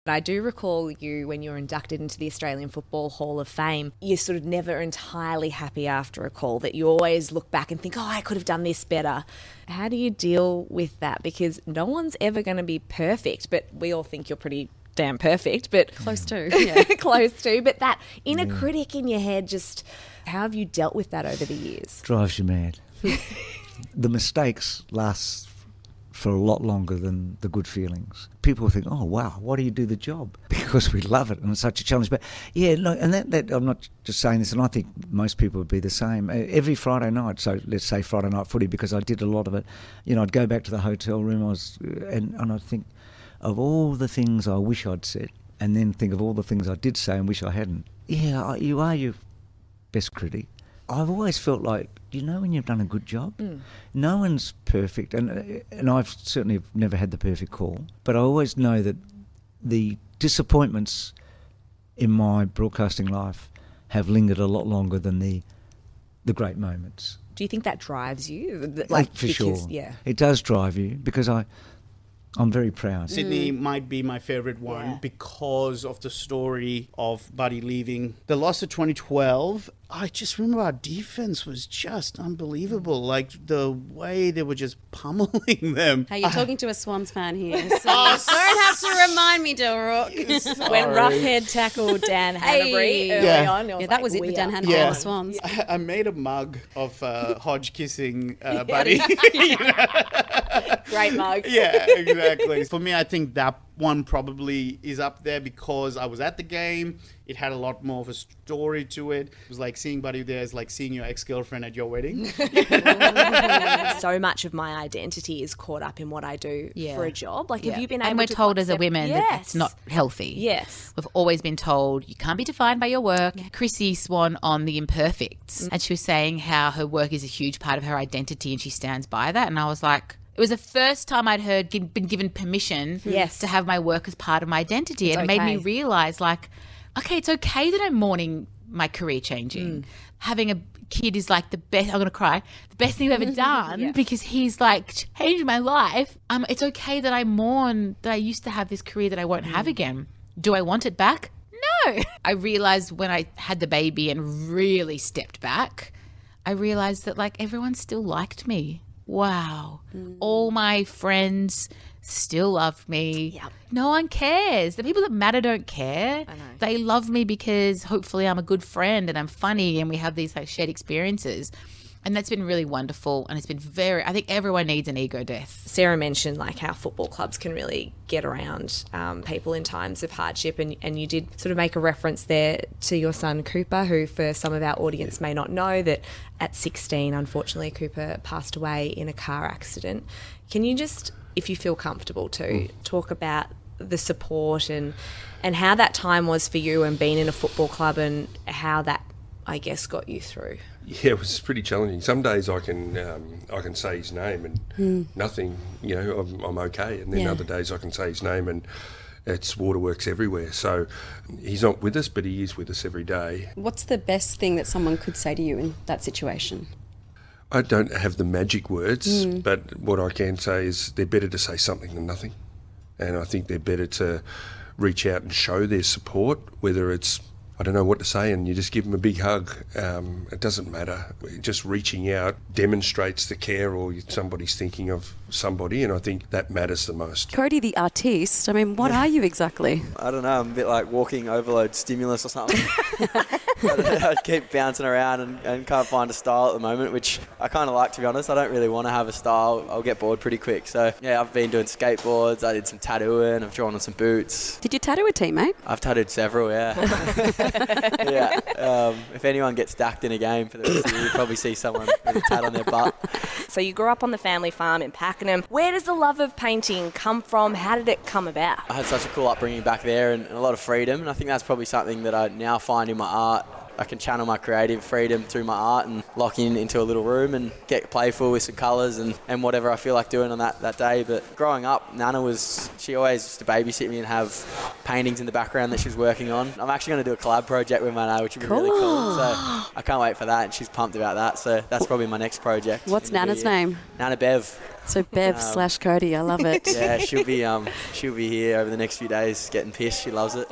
I do recall you, when you were inducted into the Australian Football Hall of Fame, you're sort of never entirely happy after a call, that you always look back and think, oh, I could have done this better. How do you deal with that? Because no one's ever going to be perfect, but we all think you're pretty damn perfect, but close to, yeah. Close to. But that inner critic in your head, just how have you dealt with that over the years? Drives you mad. The mistakes last for a lot longer than the good feelings. People think, oh, wow, why do you do the job? Because we love it and it's such a challenge. But yeah, no, and that I'm not just saying this, and I think most people would be the same. Every Friday night, so let's say Friday night footy, because I did a lot of it, I'd go back to the hotel room and I'd think of all the things I wish I'd said, and then think of all the things I did say and wish I hadn't. Yeah, you are your best critic. I've always felt like, when you've done a good job? No one's perfect, and I've certainly never had the perfect call, but I always know that the disappointments in my broadcasting life have lingered a lot longer than the great moments. Do you think that drives you? For sure. Yeah. It does drive you, because I'm very proud. Sydney might be my favourite one because of the story of Buddy leaving. The loss of 2012, I just remember our defence was just unbelievable. Like the way they were just pummeling them. Hey, you're talking to a Swans fan here, so you don't have to remind me, Del Rock. When Roughhead tackled Dan Hanbury early on. Yeah, that was it with Dan Hanbury and the Swans. I made a mug of Hodge kissing Buddy. Great mug. Yeah, exactly. For me, I think that one probably is up there because I was at the game. It had a lot more of a story to it. It was like seeing Buddy there is like seeing your ex-girlfriend at your wedding. So much of my identity is caught up in what I do for a job. Like, have you been able to... And we're told as a women that that's not healthy. Yes. We've always been told you can't be defined by your work. Chrissy Swan on The Imperfects, and she was saying how her work is a huge part of her identity and she stands by that. And I was like... It was the first time I'd been given permission to have my work as part of my identity. And it made me realise, like, okay, it's okay that I'm mourning my career changing. Having a kid is like the best, I'm going to cry, the best thing I've ever done because he's like changed my life. It's okay that I mourn that I used to have this career that I won't have again. Do I want it back? No. I realised when I had the baby and really stepped back, I realised that like everyone still liked me. Wow. All my friends still love me. Yep. No one cares. The people that matter don't care. I know. They love me because hopefully I'm a good friend and I'm funny and we have these like shared experiences. And that's been really wonderful, and it's been I think everyone needs an ego death. Sarah mentioned like how football clubs can really get around people in times of hardship, and you did sort of make a reference there to your son Cooper, who for some of our audience may not know that at 16, unfortunately, Cooper passed away in a car accident. Can you just, if you feel comfortable to, talk about the support and how that time was for you and being in a football club and how that, I guess, got you through? Yeah, it was pretty challenging. Some days I can say his name and nothing, I'm okay. And then other days I can say his name and it's waterworks everywhere. So he's not with us, but he is with us every day. What's the best thing that someone could say to you in that situation? I don't have the magic words, but what I can say is they're better to say something than nothing. And I think they're better to reach out and show their support, whether it's I don't know what to say, and you just give them a big hug. It doesn't matter. Just reaching out demonstrates the care, or somebody's thinking of somebody, and I think that matters the most. Cody, the artiste, I mean, what are you exactly? I don't know, I'm a bit like walking overload stimulus or something. I keep bouncing around and can't find a style at the moment, which I kind of like, to be honest. I don't really want to have a style. I'll get bored pretty quick. So, yeah, I've been doing skateboards, I did some tattooing, I've drawn on some boots. Did you tattoo a teammate? I've tattooed several, yeah. If anyone gets stacked in a game for the rest of the year, you'll probably see someone with a tat on their butt. So you grew up on the family farm in Pakenham. Where does the love of painting come from? How did it come about? I had such a cool upbringing back there and a lot of freedom, and I think that's probably something that I now find in my art. I can channel my creative freedom through my art and lock in into a little room and get playful with some colours and whatever I feel like doing on that day. But growing up, Nana she always used to babysit me and have paintings in the background that she's working on. I'm actually going to do a collab project with my Nana, which would be really cool. So I can't wait for that, and she's pumped about that. So that's probably my next project. What's Nana's name? Nana Bev. So Bev / Cody, I love it. Yeah, she'll be here over the next few days getting pissed. She loves it.